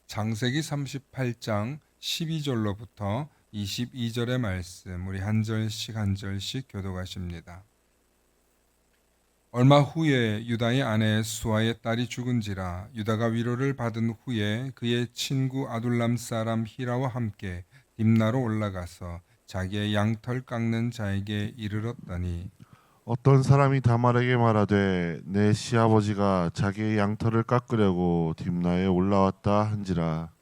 창세기 38장 12절로부터 22절의 말씀 우리 한 절씩 교독하십니다. 얼마 후에 유다의 아내 수아의 딸이 죽은지라 유다가 위로를 받은 후에 그의 친구 아둘람 사람 히라와 함께 딥나로 올라가서 자기의 양털 깎는 자에게 이르렀더니 어떤 사람이 다말에게 말하되 내 시아버지가 자기의 양털을 깎으려고 딥나에 올라왔다 한지라.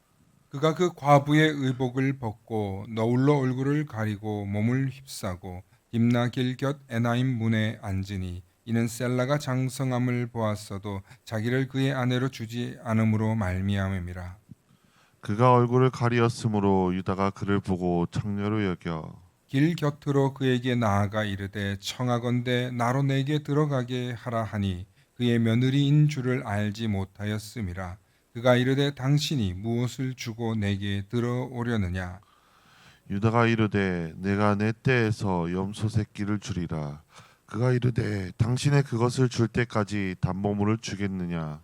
그가 그 과부의 의복을 벗고 너울로 얼굴을 가리고 몸을 휩싸고 딥나 길 곁 에나임 문에 앉으니 이는 셀라가 장성함을 보았어도 자기를 그의 아내로 주지 않음으로 말미암음이라. 그가 얼굴을 가리었으므로 유다가 그를 보고 창녀로 여겨 길 곁으로 그에게 나아가 이르되 청하건대 나로 내게 들어가게 하라 하니 그의 며느리인 줄을 알지 못하였음이라. 그가 이르되 당신이 무엇을 주고 내게 들어오려느냐. 유다가 이르되 내가 내 떼에서 염소 새끼를 주리라. 그가 이르되 당신의 그것을 줄 때까지 담보물을 주겠느냐.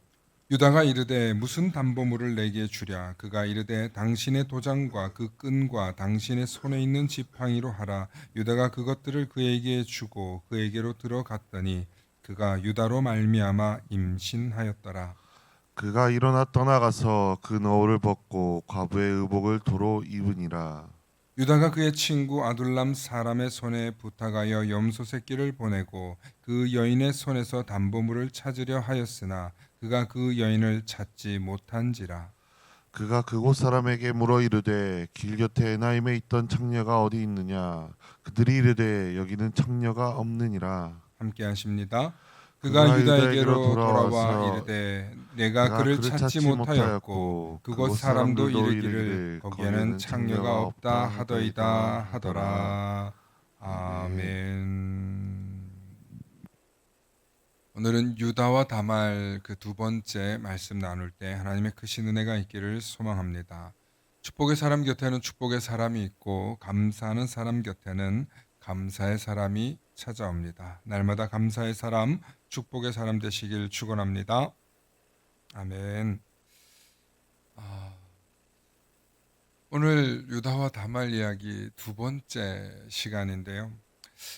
유다가 이르되 무슨 담보물을 내게 주랴. 그가 이르되 당신의 도장과 그 끈과 당신의 손에 있는 지팡이로 하라. 유다가 그것들을 그에게 주고 그에게로 들어갔더니 그가 유다로 말미암아 임신하였더라. 그가 일어나 떠나가서 그 너울을 벗고 과부의 의복을 도로 입으니라. 유다가 그의 친구 아둘람 사람의 손에 부탁하여 염소 새끼를 보내고 그 여인의 손에서 담보물을 찾으려 하였으나 그가 그 여인을 찾지 못한지라. 그가 그곳 사람에게 물어 이르되 길 곁에 에나임에 있던 창녀가 어디 있느냐. 그들이 이르되 여기는 창녀가 없느니라. 함께 하십니다. 그가 유다에게로 돌아와 이르되 내가 그를 찾지 못하였고 그곳 사람도 이르기를 거기에는 창녀가 없다 하더이다 하더라. 아멘. 오늘은 유다와 다말 그 두 번째 말씀 나눌 때 하나님의 크신 은혜가 있기를 소망합니다. 축복의 사람 곁에는 축복의 사람이 있고 감사하는 사람 곁에는 감사의 사람이 찾아옵니다. 날마다 감사의 사람, 축복의 사람 되시길 축원합니다. 아멘. 오늘 유다와 다말 이야기 두 번째 시간인데요.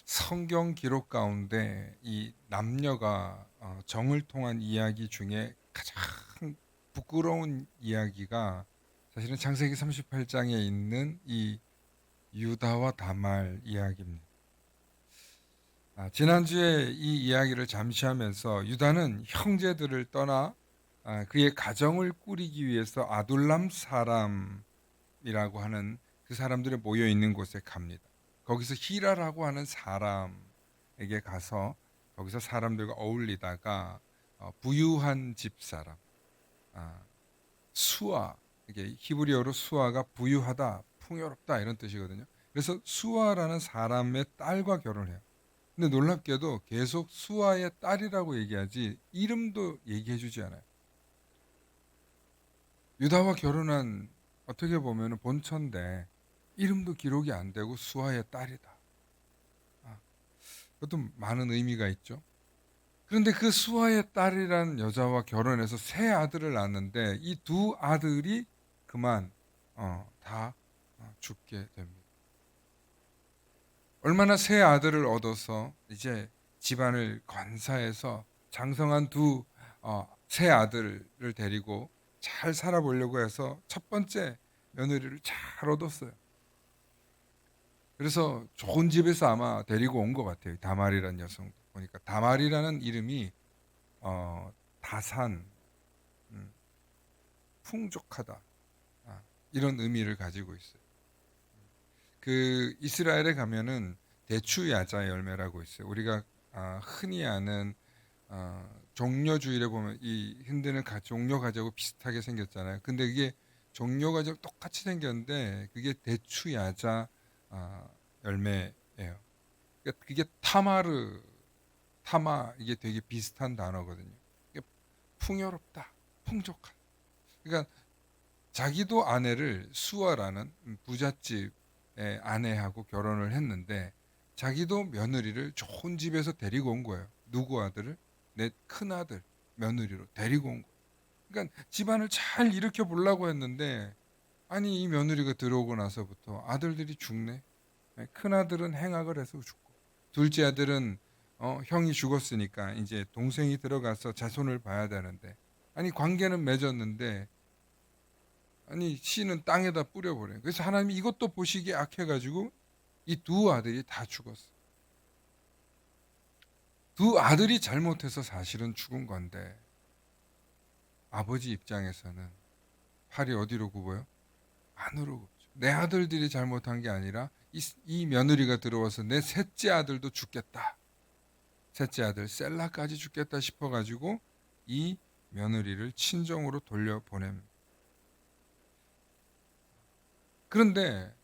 성경 기록 가운데 이 남녀가 정을 통한 이야기 중에 가장 부끄러운 이야기가 사실은 창세기 38장에 있는 이 유다와 다말 이야기입니다. 지난주에 이 이야기를 잠시 하면서 유다는 형제들을 떠나 그의 가정을 꾸리기 위해서 아둘람 사람이라고 하는 그 사람들이 모여 있는 곳에 갑니다. 거기서 히라라고 하는 사람에게 가서 거기서 사람들과 어울리다가 부유한 집사람 수아, 이게 히브리어로 수아가 부유하다, 풍요롭다 이런 뜻이거든요. 그래서 수아라는 사람의 딸과 결혼해요. 근데 놀랍게도 계속 수아의 딸이라고 얘기하지 이름도 얘기해주지 않아요. 유다와 결혼한 어떻게 보면 본처인데 이름도 기록이 안 되고 수아의 딸이다. 그것도 많은 의미가 있죠. 그런데 그 수아의 딸이라는 여자와 결혼해서 세 아들을 낳았는데 이 두 아들이 그만 다 죽게 됩니다. 얼마나 새 아들을 얻어서 이제 집안을 건사해서 장성한 두 새 아들을 데리고 잘 살아보려고 해서 첫 번째 며느리를 잘 얻었어요. 그래서 좋은 집에서 아마 데리고 온 것 같아요. 다말이라는 여성 보니까 다말이라는 이름이 다산, 풍족하다 이런 의미를 가지고 있어요. 그 이스라엘에 가면은 대추야자 열매라고 있어요. 우리가 흔히 아는 종려주일에 보면 이 힌두는 종려 가지고 비슷하게 생겼잖아요. 근데 이게 종려 가지고 똑같이 생겼는데 그게 대추야자 아, 열매예요. 그러니까 그게 타마 이게 되게 비슷한 단어거든요. 이게 풍요롭다, 풍족한. 그러니까 자기도 아내를 수아라는 부잣집의 아내하고 결혼을 했는데 자기도 며느리를 좋은 집에서 데리고 온 거예요. 누구 아들을? 내 큰아들 며느리로 데리고 온 거예요. 그러니까 집안을 잘 일으켜 보려고 했는데 아니 이 며느리가 들어오고 나서부터 아들들이 죽네. 큰아들은 행악을 해서 죽고 둘째 아들은 형이 죽었으니까 이제 동생이 들어가서 자손을 봐야 되는데 아니 관계는 맺었는데 아니 씨는 땅에다 뿌려버려요. 그래서 하나님이 이것도 보시기에 악해가지고 이 두 아들이 다 죽었어. 두 아들이 잘못해서 사실은 죽은 건데 아버지 입장에서는 팔이 어디로 굽어요? 안으로 굽죠. 내 아들들이 잘못한 게 아니라 이 며느리가 들어와서 내 셋째 아들도 죽겠다. 셋째 아들 셀라까지 죽겠다 싶어가지고 이 며느리를 친정으로 돌려보냅니다. 그런데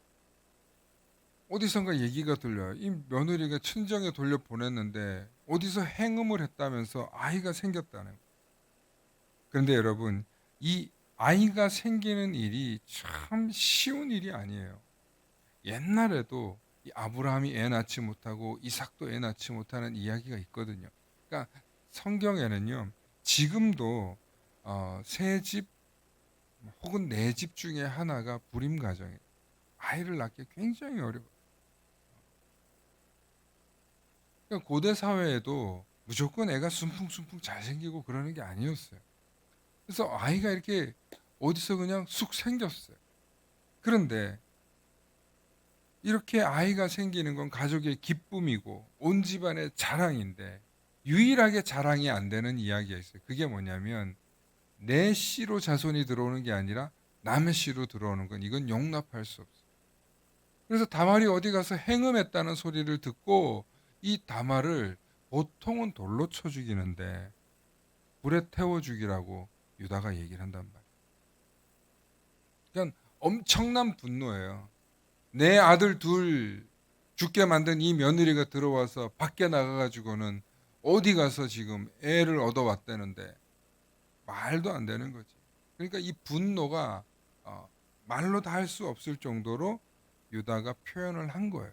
어디선가 얘기가 들려요. 이 며느리가 친정에 돌려보냈는데 어디서 행음을 했다면서 아이가 생겼다는 거예요. 그런데 여러분, 이 아이가 생기는 일이 참 쉬운 일이 아니에요. 옛날에도 이 아브라함이 애 낳지 못하고 이삭도 애 낳지 못하는 이야기가 있거든요. 그러니까 성경에는요, 지금도 세 집 혹은 네 집 중에 하나가 불임 가정이에요. 아이를 낳기 굉장히 어려워요. 그러니까 고대 사회에도 무조건 애가 순풍순풍 잘생기고 그러는 게 아니었어요. 그래서 아이가 이렇게 어디서 그냥 쑥 생겼어요. 그런데 이렇게 아이가 생기는 건 가족의 기쁨이고 온 집안의 자랑인데 유일하게 자랑이 안 되는 이야기가 있어요. 그게 뭐냐면 내 씨로 자손이 들어오는 게 아니라 남의 씨로 들어오는 건 이건 용납할 수 없어요. 그래서 다말이 어디 가서 행음했다는 소리를 듣고 이 다말을 보통은 돌로 쳐 죽이는데 불에 태워 죽이라고 유다가 얘기를 한단 말이에요. 그러니까 엄청난 분노예요. 내 아들 둘 죽게 만든 이 며느리가 들어와서 밖에 나가가지고는 어디 가서 지금 애를 얻어왔다는데 말도 안 되는 거지. 그러니까 이 분노가 말로 다 할 수 없을 정도로 유다가 표현을 한 거예요.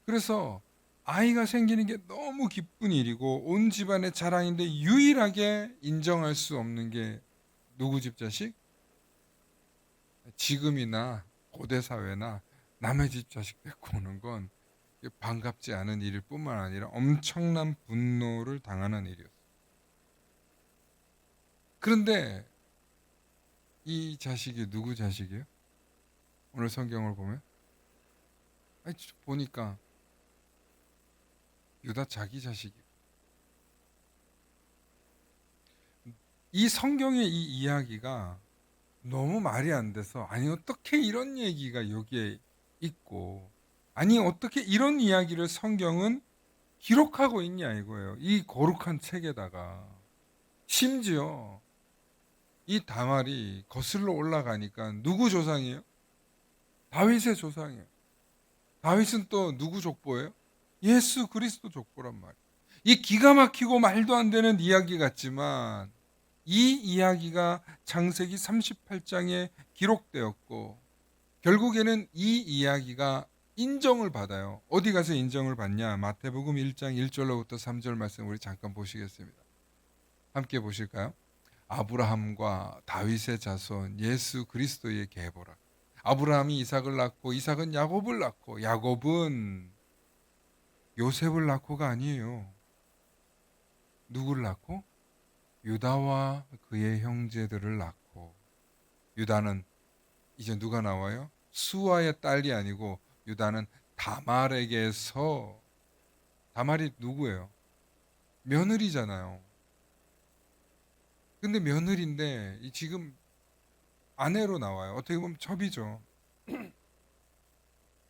그래서 아이가 생기는 게 너무 기쁜 일이고 온 집안의 자랑인데 유일하게 인정할 수 없는 게 누구 집 자식? 지금이나 고대 사회나 남의 집 자식 데리고 오는 건 반갑지 않은 일일 뿐만 아니라 엄청난 분노를 당하는 일이었어요. 그런데 이 자식이 누구 자식이에요? 오늘 성경을 보면 보니까 유다 자기 자식이에요. 이 성경의 이 이야기가 너무 말이 안 돼서 아니 어떻게 이런 얘기가 여기에 있고 아니 어떻게 이런 이야기를 성경은 기록하고 있냐 이거예요. 이 거룩한 책에다가 심지어 이 다말이 거슬러 올라가니까 누구 조상이에요? 다윗의 조상이에요. 다윗은 또 누구 족보예요? 예수 그리스도 족보란 말이에요. 이 기가 막히고 말도 안 되는 이야기 같지만 이 이야기가 창세기 38장에 기록되었고 결국에는 이 이야기가 인정을 받아요. 어디 가서 인정을 받냐? 마태복음 1장 1절로부터 3절 말씀 우리 잠깐 보시겠습니다. 함께 보실까요? 아브라함과 다윗의 자손 예수 그리스도의 계보라. 아브라함이 이삭을 낳고 이삭은 야곱을 낳고 야곱은 요셉을 낳고가 아니에요. 누구를 낳고? 유다와 그의 형제들을 낳고 유다는 이제 누가 나와요? 수아의 딸이 아니고 유다는 다말에게서 다말이 누구예요? 며느리잖아요. 근데 며느리인데 지금 아내로 나와요. 어떻게 보면 첩이죠.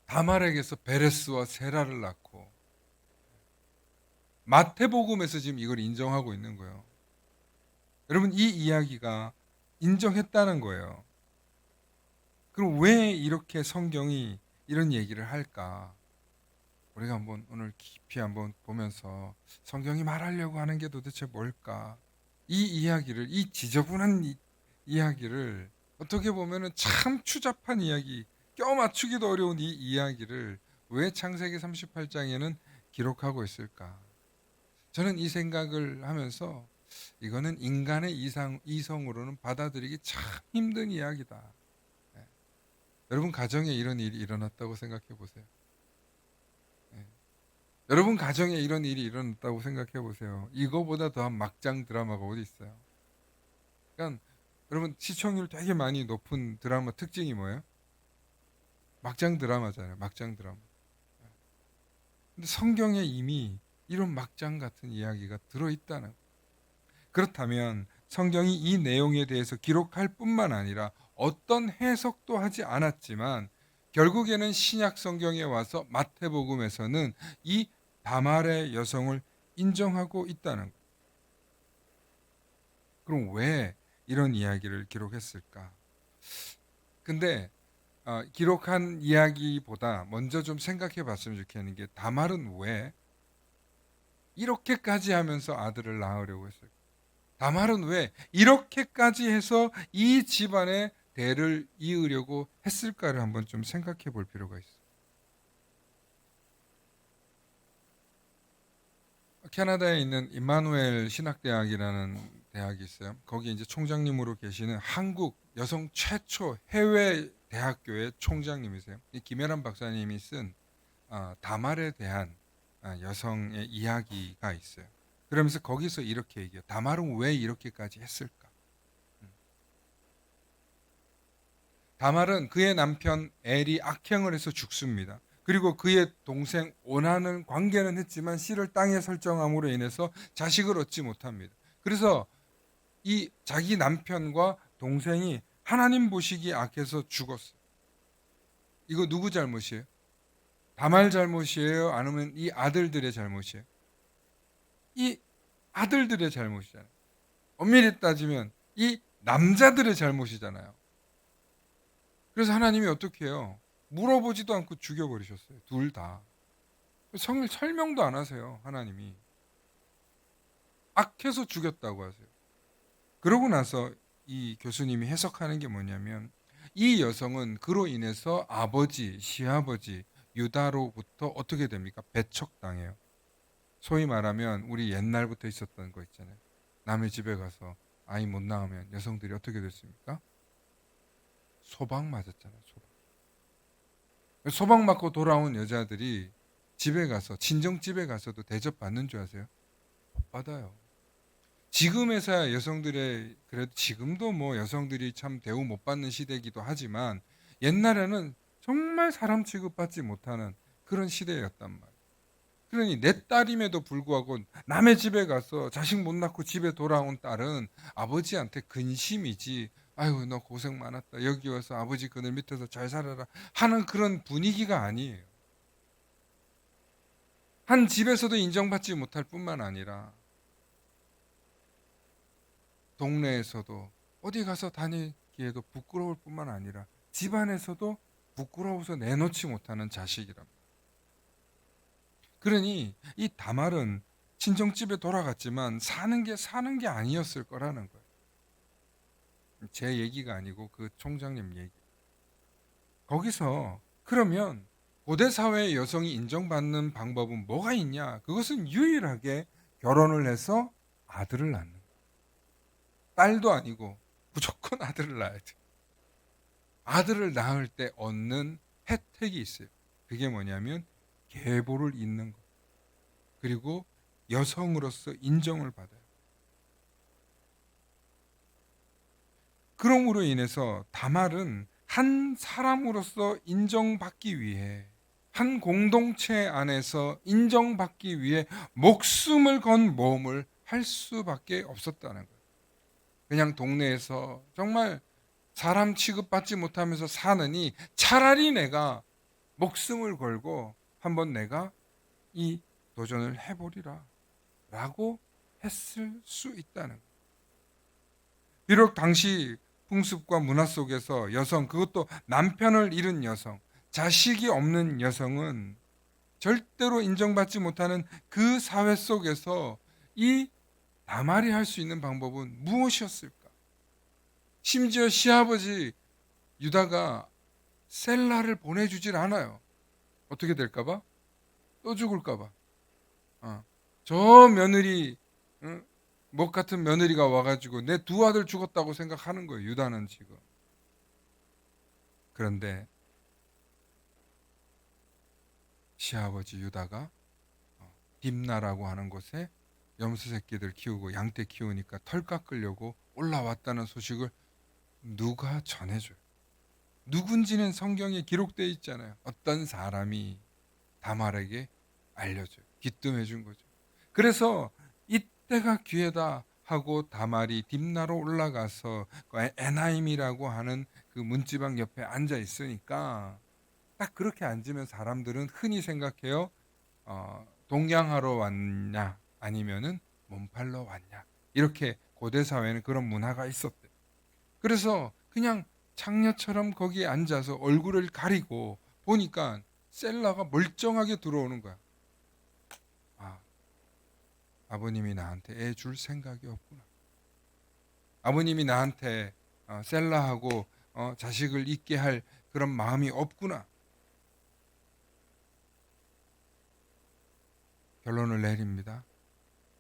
다말에게서 베레스와 세라를 낳고 마태복음에서 지금 이걸 인정하고 있는 거예요. 여러분, 이 이야기가 인정했다는 거예요. 그럼 왜 이렇게 성경이 이런 얘기를 할까? 우리가 한번 오늘 깊이 한번 보면서 성경이 말하려고 하는 게 도대체 뭘까? 이 이야기를, 이 지저분한 이야기를 어떻게 보면은 참 추잡한 이야기, 껴 맞추기도 어려운 이 이야기를 왜 창세기 38장에는 기록하고 있을까? 저는 이 생각을 하면서 이거는 인간의 이성으로는 받아들이기 참 힘든 이야기다. 예. 여러분 가정에 이런 일이 일어났다고 생각해 보세요. 예. 여러분 가정에 이런 일이 일어났다고 생각해 보세요. 이거보다 더한 막장 드라마가 어디 있어요? 그러니까 여러분 시청률 되게 많이 높은 드라마 특징이 뭐예요? 막장 드라마잖아요. 막장 드라마. 근데 성경에 이미 이런 막장 같은 이야기가 들어있다는 거예요. 그렇다면 성경이 이 내용에 대해서 기록할 뿐만 아니라 어떤 해석도 하지 않았지만 결국에는 신약 성경에 와서 마태복음에서는 이 다말의 여성을 인정하고 있다는 거예요. 그럼 왜 이런 이야기를 기록했을까? 근데 기록한 이야기보다 먼저 좀 생각해 봤으면 좋겠는 게 다말은 왜 이렇게까지 하면서 아들을 낳으려고 했을까? 다말은 왜 이렇게까지 해서 이 집안의 대를 이으려고 했을까를 한번 좀 생각해 볼 필요가 있어요. 캐나다에 있는 임마누엘 신학대학이라는 대학이 있어요. 거기 이제 총장님으로 계시는 한국 여성 최초 해외 대학교의 총장님이세요. 이 김혜란 박사님이 쓴 다말에 대한 여성의 이야기가 있어요. 그러면서 거기서 이렇게 얘기해요. 다말은 왜 이렇게까지 했을까? 다말은 그의 남편 엘이 악행을 해서 죽습니다. 그리고 그의 동생 오나는 관계는 했지만 씨를 땅에 설정함으로 인해서 자식을 얻지 못합니다. 그래서 이 자기 남편과 동생이 하나님 보시기에 악해서 죽었어요. 이거 누구 잘못이에요? 다말 잘못이에요? 아니면 이 아들들의 잘못이에요? 이 아들들의 잘못이잖아요. 엄밀히 따지면 이 남자들의 잘못이잖아요. 그래서 하나님이 어떻게 해요? 물어보지도 않고 죽여버리셨어요. 둘 다. 설명도 안 하세요. 하나님이. 악해서 죽였다고 하세요. 그러고 나서 이 교수님이 해석하는 게 뭐냐면 이 여성은 그로 인해서 아버지, 시아버지, 유다로부터 어떻게 됩니까? 배척당해요. 소위 말하면 우리 옛날부터 있었던 거 있잖아요. 남의 집에 가서 아이 못 낳으면 여성들이 어떻게 됐습니까? 소방 맞았잖아요. 소방 맞고 돌아온 여자들이 집에 가서 친정집에 가서도 대접받는 줄 아세요? 못 받아요. 지금에서야 여성들의 그래도 지금도 뭐 여성들이 참 대우 못 받는 시대이기도 하지만 옛날에는 정말 사람 취급받지 못하는 그런 시대였단 말이에요. 그러니 내 딸임에도 불구하고 남의 집에 가서 자식 못 낳고 집에 돌아온 딸은 아버지한테 근심이지. 아유 너 고생 많았다. 여기 와서 아버지 그늘 밑에서 잘 살아라 하는 그런 분위기가 아니에요. 한 집에서도 인정받지 못할 뿐만 아니라 동네에서도 어디 가서 다니기에도 부끄러울 뿐만 아니라 집안에서도 부끄러워서 내놓지 못하는 자식이랍니다. 그러니 이 다말은 친정집에 돌아갔지만 사는 게 아니었을 거라는 거예요. 제 얘기가 아니고 그 총장님 얘기. 거기서 그러면 고대 사회의 여성이 인정받는 방법은 뭐가 있냐? 그것은 유일하게 결혼을 해서 아들을 낳는 거예요. 딸도 아니고 무조건 아들을 낳아야 돼. 아들을 낳을 때 얻는 혜택이 있어요. 그게 뭐냐면 계보를 잇는 것. 그리고 여성으로서 인정을 받아요. 그러므로 인해서 다말은 한 사람으로서 인정받기 위해 한 공동체 안에서 인정받기 위해 목숨을 건 모험을 할 수밖에 없었다는 거예요. 그냥 동네에서 정말 사람 취급받지 못하면서 사느니 차라리 내가 목숨을 걸고 한번 내가 이 도전을 해보리라. 라고 했을 수 있다는 거예요. 비록 당시 풍습과 문화 속에서 여성, 그것도 남편을 잃은 여성, 자식이 없는 여성은 절대로 인정받지 못하는 그 사회 속에서 이 다말이 할 수 있는 방법은 무엇이었을까? 심지어 시아버지 유다가 셀라를 보내주질 않아요. 어떻게 될까봐? 또 죽을까봐. 저 며느리, 목 같은 며느리가 와가지고 내 두 아들 죽었다고 생각하는 거예요. 유다는 지금. 그런데 시아버지 유다가 딥나라고 하는 곳에 염소 새끼들 키우고 양떼 키우니까 털 깎으려고 올라왔다는 소식을 누가 전해줘요? 누군지는 성경에 기록되어 있잖아요. 어떤 사람이 다말에게 알려줘요. 기뜸해 준 거죠. 그래서 이때가 기회다 하고 다말이 딥나로 올라가서 에나임이라고 하는 그 문지방 옆에 앉아 있으니까 딱 그렇게 앉으면 사람들은 흔히 생각해요. 동양하러 왔냐 아니면은 몸팔러 왔냐, 이렇게 고대 사회는 그런 문화가 있었대요. 그래서 그냥 창녀처럼 거기에 앉아서 얼굴을 가리고 보니까 셀라가 멀쩡하게 들어오는 거야. 아, 아버님이 나한테 애 줄 생각이 없구나. 아버님이 나한테 셀라하고 자식을 있게 할 그런 마음이 없구나. 결론을 내립니다.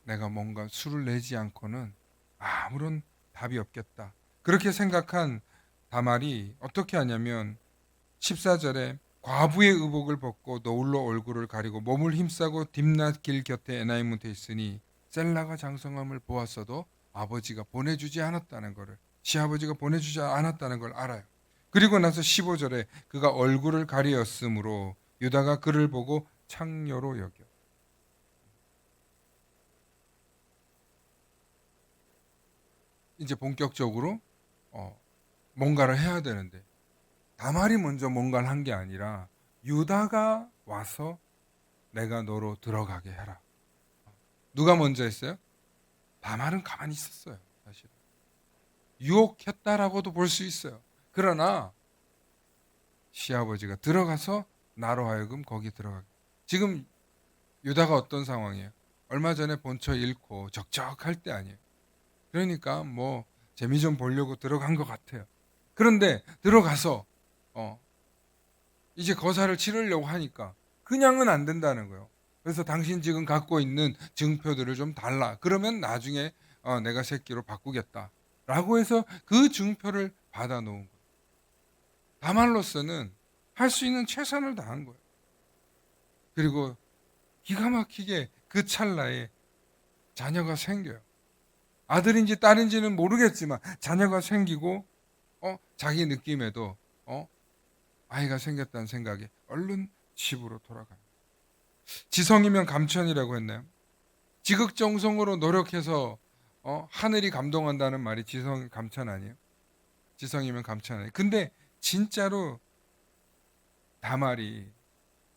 내가 뭔가 수를 내지 않고는 아무런 답이 없겠다. 그렇게 생각한 다말이 어떻게 하냐면 14절에 과부의 의복을 벗고 노울로 얼굴을 가리고 몸을 힘싸고 딥낫 길 곁에 에나임문에 있으니 셀라가 장성함을 보았어도 아버지가 보내주지 않았다는 것을, 시아버지가 보내주지 않았다는 걸 알아요. 그리고 나서 15절에 그가 얼굴을 가리었으므로 유다가 그를 보고 창녀로 여겨. 이제 본격적으로 뭔가를 해야 되는데 다말이 먼저 뭔가를 한 게 아니라 유다가 와서 내가 너로 들어가게 해라. 누가 먼저 했어요? 다말은 가만히 있었어요. 사실 유혹했다라고도 볼 수 있어요. 그러나 시아버지가 들어가서 나로 하여금 거기 들어가게. 지금 유다가 어떤 상황이에요? 얼마 전에 본처 잃고 적적할 때 아니에요. 그러니까 뭐 재미 좀 보려고 들어간 것 같아요. 그런데 들어가서 이제 거사를 치르려고 하니까 그냥은 안 된다는 거예요. 그래서 당신 지금 갖고 있는 증표들을 좀 달라. 그러면 나중에 내가 새끼로 바꾸겠다. 라고 해서 그 증표를 받아 놓은 거예요. 다말로서는 할 수 있는 최선을 다한 거예요. 그리고 기가 막히게 그 찰나에 자녀가 생겨요. 아들인지 딸인지는 모르겠지만 자녀가 생기고 자기 느낌에도 아이가 생겼다는 생각에 얼른 집으로 돌아가요. 지성이면 감천이라고 했나요? 지극정성으로 노력해서 하늘이 감동한다는 말이 지성 감천 아니에요? 지성이면 감천 아니에요? 근데 진짜로 다말이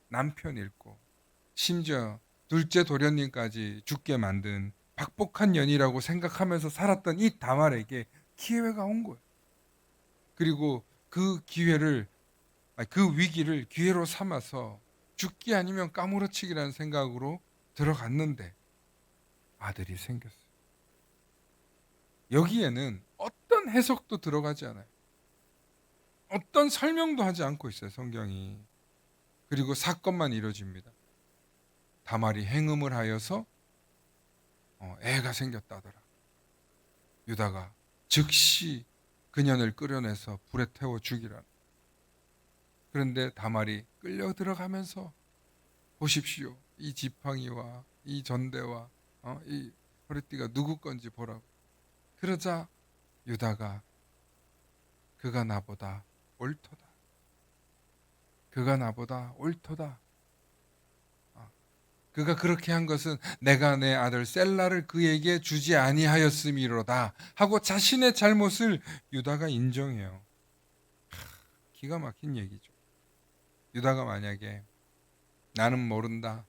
남편 잃고 심지어 둘째 도련님까지 죽게 만든 박복한 년이라고 생각하면서 살았던 이 다말에게 기회가 온 거예요. 그리고 그 기회를, 그 위기를 기회로 삼아서 죽기 아니면 까무러치기라는 생각으로 들어갔는데 아들이 생겼어요. 여기에는 어떤 해석도 들어가지 않아요. 어떤 설명도 하지 않고 있어요, 성경이. 그리고 사건만 이루어집니다. 다말이 행음을 하여서 애가 생겼다더라. 유다가 즉시 그년을 끌어내서 불에 태워 죽이라. 그런데 다말이 끌려 들어가면서 보십시오. 이 지팡이와 이 전대와 이 허리띠가 누구 건지 보라고. 그러자 유다가 그가 나보다 옳도다. 그가 나보다 옳도다. 그가 그렇게 한 것은 내가 내 아들 셀라를 그에게 주지 아니하였음이로다 하고 자신의 잘못을 유다가 인정해요. 기가 막힌 얘기죠. 유다가 만약에 나는 모른다.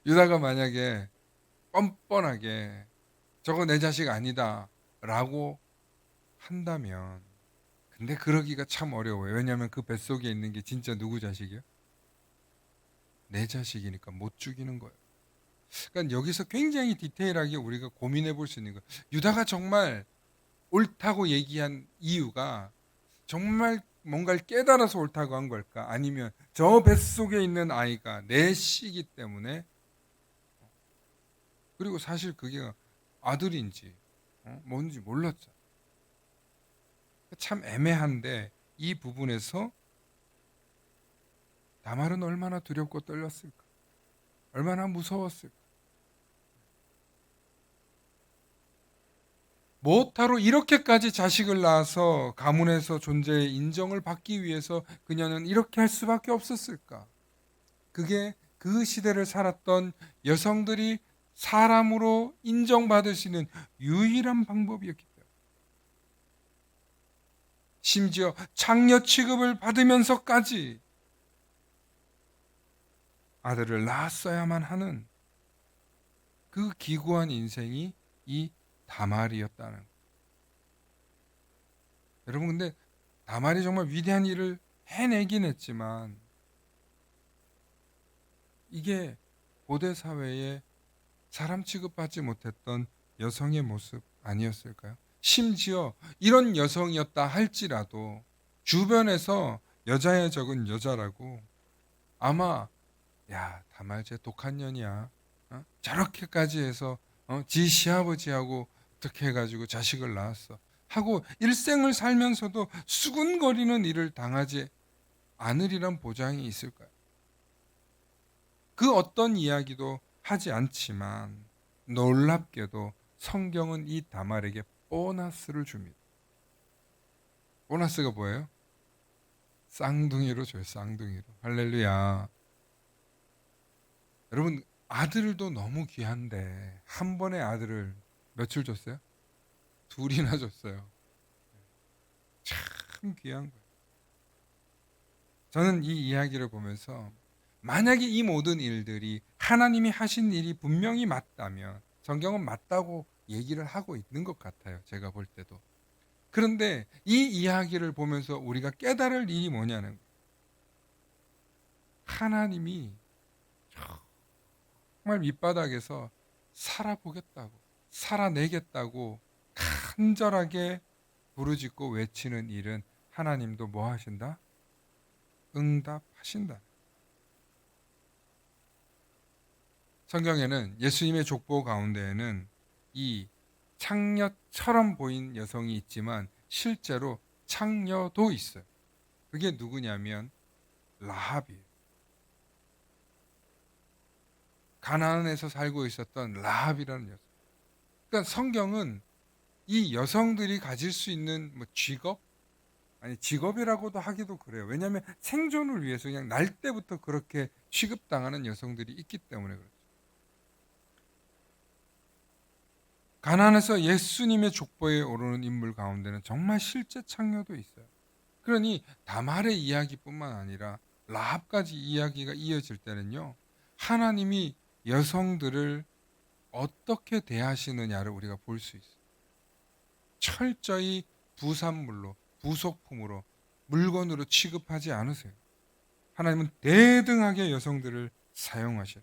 유다가 만약에 뻔뻔하게 저거 내 자식 아니다 라고 한다면, 근데 그러기가 참 어려워요. 왜냐하면 그 뱃속에 있는 게 진짜 누구 자식이요? 내 자식이니까 못 죽이는 거예요. 그러니까 여기서 굉장히 디테일하게 우리가 고민해 볼 수 있는 거예요. 유다가 정말 옳다고 얘기한 이유가 정말 뭔가를 깨달아서 옳다고 한 걸까? 아니면 저 뱃속에 있는 아이가 내 씨이기 때문에, 그리고 사실 그게 아들인지 뭔지 몰랐죠. 참 애매한데 이 부분에서 다말은 얼마나 두렵고 떨렸을까? 얼마나 무서웠을까? 뭐하러 이렇게까지 자식을 낳아서 가문에서 존재의 인정을 받기 위해서 그녀는 이렇게 할 수밖에 없었을까? 그게 그 시대를 살았던 여성들이 사람으로 인정받을 수 있는 유일한 방법이었기 때문에, 심지어 장녀 취급을 받으면서까지 아들을 낳았어야만 하는 그 기구한 인생이 이 다말이었다는 거예요. 여러분, 근데 다말이 정말 위대한 일을 해내긴 했지만 이게 고대 사회에 사람 취급받지 못했던 여성의 모습 아니었을까요? 심지어 이런 여성이었다 할지라도 주변에서 여자의 적은 여자라고, 아마 야 다말 쟤 독한 년이야, 저렇게까지 해서 지 시아버지하고 어떻게 해가지고 자식을 낳았어 하고 일생을 살면서도 수군거리는 일을 당하지 않으리란 보장이 있을까요? 그 어떤 이야기도 하지 않지만 놀랍게도 성경은 이 다말에게 보너스를 줍니다. 보너스가 뭐예요? 쌍둥이로 줘요. 쌍둥이로. 할렐루야. 여러분, 아들도 너무 귀한데 한 번의 아들을 며칠 줬어요? 둘이나 줬어요. 참 귀한 거예요. 저는 이 이야기를 보면서 만약에 이 모든 일들이 하나님이 하신 일이 분명히 맞다면, 성경은 맞다고 얘기를 하고 있는 것 같아요. 제가 볼 때도. 그런데 이 이야기를 보면서 우리가 깨달을 일이 뭐냐는 거예요. 하나님이 정말 밑바닥에서 살아보겠다고, 살아내겠다고 간절하게 부르짖고 외치는 일은 하나님도 뭐 하신다? 응답하신다. 성경에는 예수님의 족보 가운데에는 이 창녀처럼 보인 여성이 있지만 실제로 창녀도 있어요. 그게 누구냐면 라합이에요. 가나안에서 살고 있었던 라합이라는 여성. 그러니까 성경은 이 여성들이 가질 수 있는 뭐 직업, 아니 직업이라고도 하기도 그래요. 왜냐하면 생존을 위해서 그냥 날 때부터 그렇게 취급당하는 여성들이 있기 때문에 그렇죠. 가나안에서 예수님의 족보에 오르는 인물 가운데는 정말 실제 창녀도 있어요. 그러니 다말의 이야기뿐만 아니라 라합까지 이야기가 이어질 때는요, 하나님이 여성들을 어떻게 대하시느냐를 우리가 볼 수 있어요. 철저히 부산물로, 부속품으로, 물건으로 취급하지 않으세요. 하나님은 대등하게 여성들을 사용하셔요.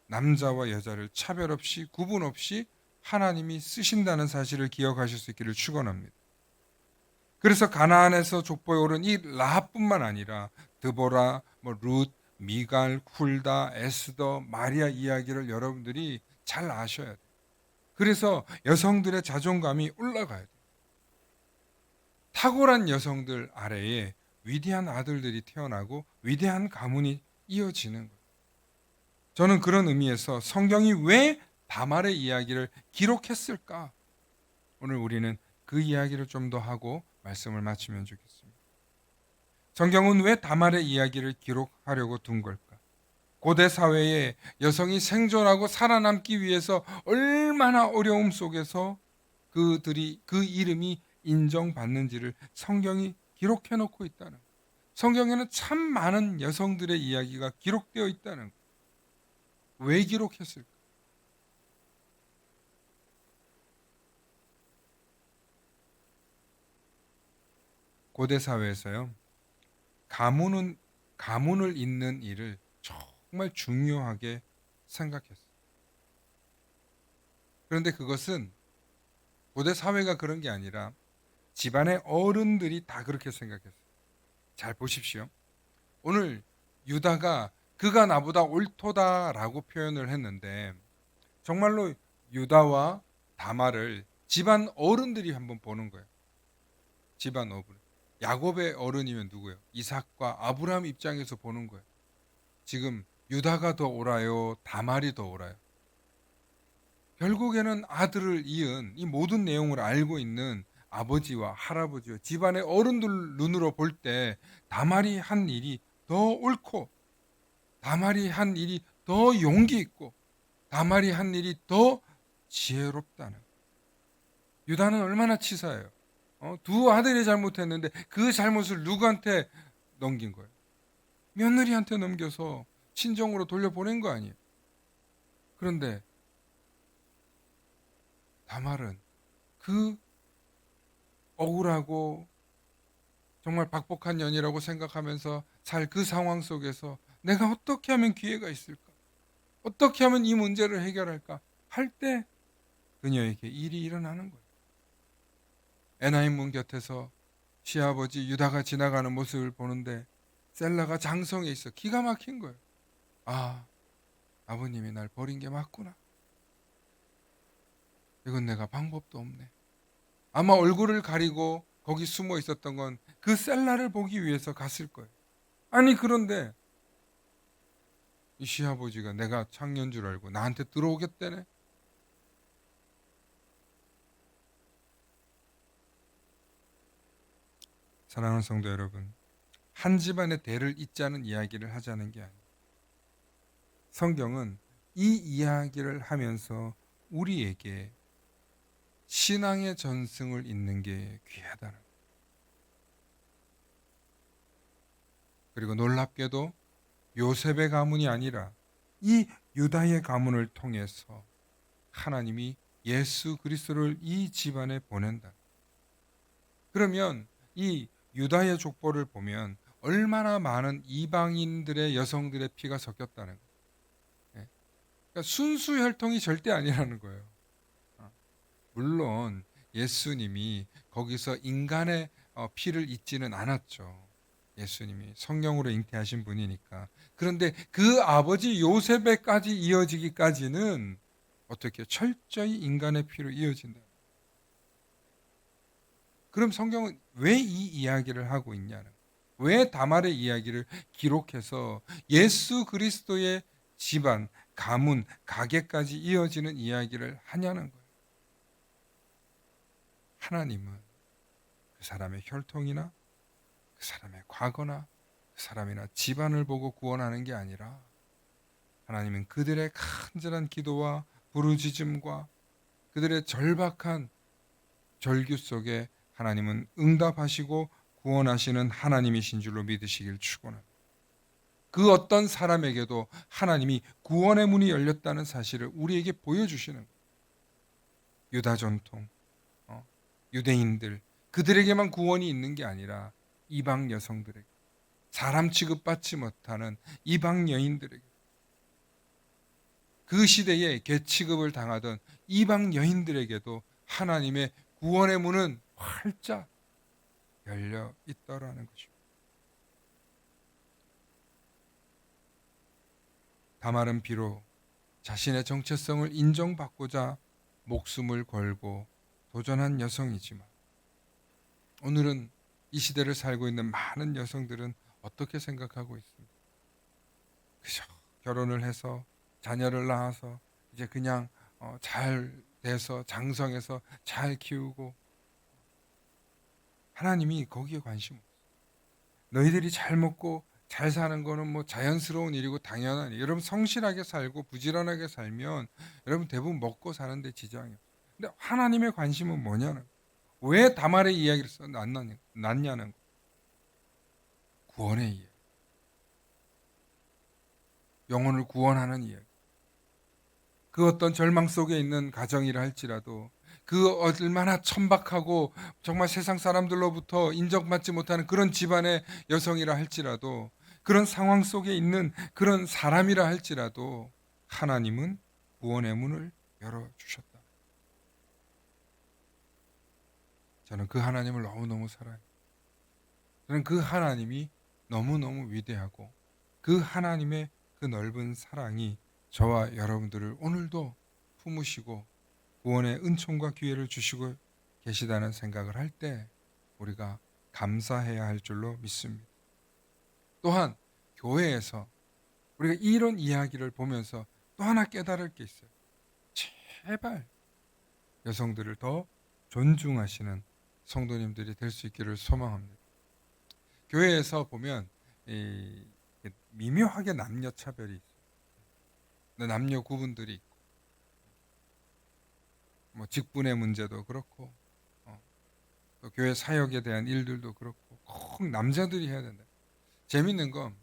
남자와 여자를 차별 없이, 구분 없이 하나님이 쓰신다는 사실을 기억하실 수 있기를 축원합니다. 그래서 가나안에서 족보에 오른 이 라합뿐만 아니라 드보라, 룻, 미갈, 훌다, 에스더, 마리아 이야기를 여러분들이 잘 아셔야 돼요. 그래서 여성들의 자존감이 올라가야 돼요. 탁월한 여성들 아래에 위대한 아들들이 태어나고 위대한 가문이 이어지는 거예요. 저는 그런 의미에서 성경이 왜 다말의 이야기를 기록했을까? 오늘 우리는 그 이야기를 좀 더 하고 말씀을 마치면 좋겠습니다. 성경은 왜 다말의 이야기를 기록하려고 둔 걸까? 고대 사회에 여성이 생존하고 살아남기 위해서 얼마나 어려움 속에서 그들이 그 이름이 인정받는지를 성경이 기록해 놓고 있다는 거예요. 성경에는 참 많은 여성들의 이야기가 기록되어 있다는 거예요. 왜 기록했을까? 고대 사회에서요. 가문을 잇는 일을 정말 중요하게 생각했어요. 그런데 그것은 고대 사회가 그런 게 아니라 집안의 어른들이 다 그렇게 생각했어요. 잘 보십시오. 오늘 유다가 그가 나보다 옳도다라고 표현을 했는데 정말로 유다와 다말을 집안 어른들이 한번 보는 거예요. 집안 어른. 야곱의 어른이면 누구예요? 이삭과 아브라함 입장에서 보는 거예요. 지금 유다가 더 옳아요? 다말이 더 옳아요? 결국에는 아들을 이은 이 모든 내용을 알고 있는 아버지와 할아버지와 집안의 어른들 눈으로 볼 때 다말이 한 일이 더 옳고 다말이 한 일이 더 용기 있고 다말이 한 일이 더 지혜롭다는. 유다는 얼마나 치사해요. 두 아들이 잘못했는데 그 잘못을 누구한테 넘긴 거예요? 며느리한테 넘겨서 친정으로 돌려보낸 거 아니에요. 그런데 다말은 그 억울하고 정말 박복한 년이라고 생각하면서 살 그 상황 속에서 내가 어떻게 하면 기회가 있을까? 어떻게 하면 이 문제를 해결할까? 할 때 그녀에게 일이 일어나는 거예요. 에나임 문 곁에서 시아버지 유다가 지나가는 모습을 보는데 셀라가 장성에 있어 기가 막힌 거예요. 아, 아버님이 날 버린 게 맞구나. 이건 내가 방법도 없네. 아마 얼굴을 가리고 거기 숨어 있었던 건 그 셀라를 보기 위해서 갔을 거예요. 아니 그런데 이 시아버지가 내가 창녀인 줄 알고 나한테 들어오겠다네. 사랑하는 성도 여러분, 한 집안의 대를 잇자는 이야기를 하자는 게 아니에요. 성경은 이 이야기를 하면서 우리에게 신앙의 전승을 잇는 게 귀하다는 거예요. 그리고 놀랍게도 요셉의 가문이 아니라 이 유다의 가문을 통해서 하나님이 예수 그리스도를 이 집안에 보낸다. 그러면 이 유다의 족보를 보면 얼마나 많은 이방인들의 여성들의 피가 섞였다는 거예요. 예. 그러니까 순수 혈통이 절대 아니라는 거예요. 물론 예수님이 거기서 인간의 피를 잇지는 않았죠. 예수님이 성령으로 잉태하신 분이니까. 그런데 그 아버지 요셉에까지 이어지기까지는 어떻게 철저히 인간의 피로 이어진다. 그럼 성경은 왜 이 이야기를 하고 있냐는 거예요. 왜 다말의 이야기를 기록해서 예수 그리스도의 집안, 가문, 가게까지 이어지는 이야기를 하냐는 거예요. 하나님은 그 사람의 혈통이나 그 사람의 과거나 그 사람이나 집안을 보고 구원하는 게 아니라 하나님은 그들의 간절한 기도와 부르짖음과 그들의 절박한 절규 속에 하나님은 응답하시고 구원하시는 하나님이신 줄로 믿으시길 축원합니다. 그 어떤 사람에게도 하나님이 구원의 문이 열렸다는 사실을 우리에게 보여주시는 거예요. 유다 전통, 유대인들 그들에게만 구원이 있는 게 아니라 이방 여성들에게, 사람 취급받지 못하는 이방 여인들에게, 그 시대에 개취급을 당하던 이방 여인들에게도 하나님의 구원의 문은 활짝 열려 있더라는 것입니다. 다말은 비록 자신의 정체성을 인정받고자 목숨을 걸고 도전한 여성이지만 오늘은 이 시대를 살고 있는 많은 여성들은 어떻게 생각하고 있습니까? 그저 결혼을 해서 자녀를 낳아서 이제 그냥 잘 돼서 장성해서 잘 키우고 하나님이 거기에 관심 없어요. 너희들이 잘 먹고 잘 사는 거는 뭐 자연스러운 일이고 당연한 일. 여러분 성실하게 살고 부지런하게 살면 여러분 대부분 먹고 사는데 지장이 없어요. 근데 하나님의 관심은 뭐냐는, 왜 다말의 이야기를 났냐는 거. 구원의 이야기. 영혼을 구원하는 이야기. 그 어떤 절망 속에 있는 가정이라 할지라도, 그 얼마나 천박하고 정말 세상 사람들로부터 인정받지 못하는 그런 집안의 여성이라 할지라도, 그런 상황 속에 있는 그런 사람이라 할지라도 하나님은 구원의 문을 열어주셨다. 저는 그 하나님을 너무너무 사랑해요. 저는 그 하나님이 너무너무 위대하고, 그 하나님의 그 넓은 사랑이 저와 여러분들을 오늘도 품으시고 구원의 은총과 기회를 주시고 계시다는 생각을 할 때 우리가 감사해야 할 줄로 믿습니다. 또한 교회에서 우리가 이런 이야기를 보면서 또 하나 깨달을 게 있어요. 제발 여성들을 더 존중하시는 성도님들이 될 수 있기를 소망합니다. 교회에서 보면 미묘하게 남녀 차별이 있어요. 남녀 구분들이 있고, 뭐 직분의 문제도 그렇고, 또 교회 사역에 대한 일들도 그렇고, 꼭 남자들이 해야 된다. 재밌는 건,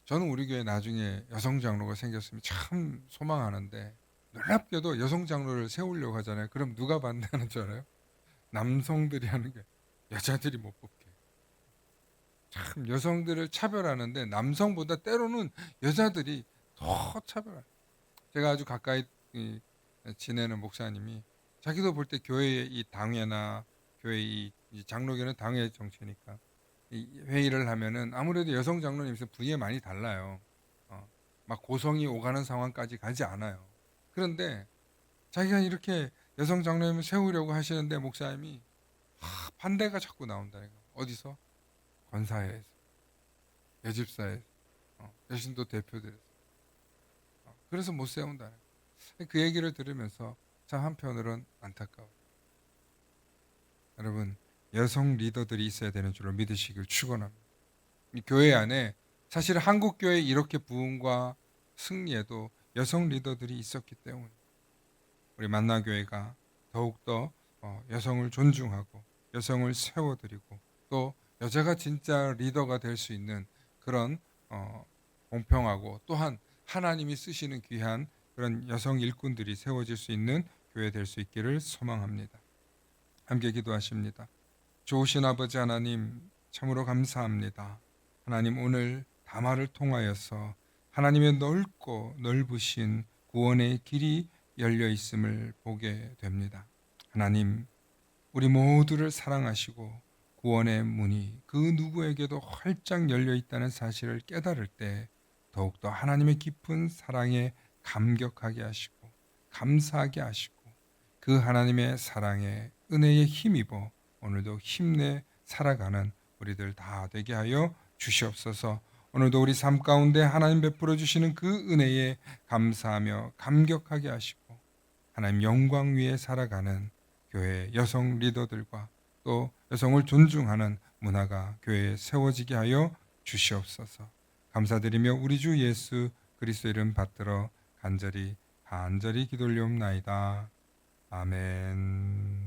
저는 우리 교회 나중에 여성 장로가 생겼으면 참 소망하는데, 놀랍게도 여성 장로를 세우려고 하잖아요. 그럼 누가 반대하는 줄 알아요? 남성들이 하는 게, 여자들이 못 뽑게. 참 여성들을 차별하는데 남성보다 때로는 여자들이 더 차별해요. 제가 아주 가까이 지내는 목사님이 자기도 볼 때 교회의 이 당회나 교회 이 장로교는 당회 정치니까 이 회의를 하면은 아무래도 여성 장로님 있으면 분위기가 많이 달라요. 막 고성이 오가는 상황까지 가지 않아요. 그런데 자기가 이렇게 여성 장로님을 세우려고 하시는데 목사님이 반대가 자꾸 나온다니까. 어디서? 권사회에서, 여집사에서, 여신도 대표들에서. 그래서 못 세운다. 그 얘기를 들으면서 참 한편으로는 안타까워요. 여러분, 여성 리더들이 있어야 되는 줄로 믿으시길 축원합니다. 이 교회 안에 사실 한국 교회 이렇게 부흥과 승리에도 여성 리더들이 있었기 때문에 우리 만나교회가 더욱더 여성을 존중하고 여성을 세워드리고 또 여자가 진짜 리더가 될 수 있는 그런 공평하고 또한 하나님이 쓰시는 귀한 그런 여성 일꾼들이 세워질 수 있는 교회 될 수 있기를 소망합니다. 함께 기도하십니다. 좋으신 아버지 하나님, 참으로 감사합니다. 하나님, 오늘 담화를 통하여서 하나님의 넓고 넓으신 구원의 길이 열려 있음을 보게 됩니다. 하나님, 우리 모두를 사랑하시고 구원의 문이 그 누구에게도 활짝 열려 있다는 사실을 깨달을 때 더욱더 하나님의 깊은 사랑에 감격하게 하시고 감사하게 하시고 그 하나님의 사랑에 은혜에 힘입어 오늘도 힘내 살아가는 우리들 다 되게 하여 주시옵소서. 오늘도 우리 삶 가운데 하나님 베풀어 주시는 그 은혜에 감사하며 감격하게 하시고 하나님 영광 위에 살아가는 교회 여성 리더들과 또 여성을 존중하는 문화가 교회에 세워지게 하여 주시옵소서. 감사드리며 우리 주 예수 그리스도 이름 받들어 간절히 기도 올리옵나이다. 아멘.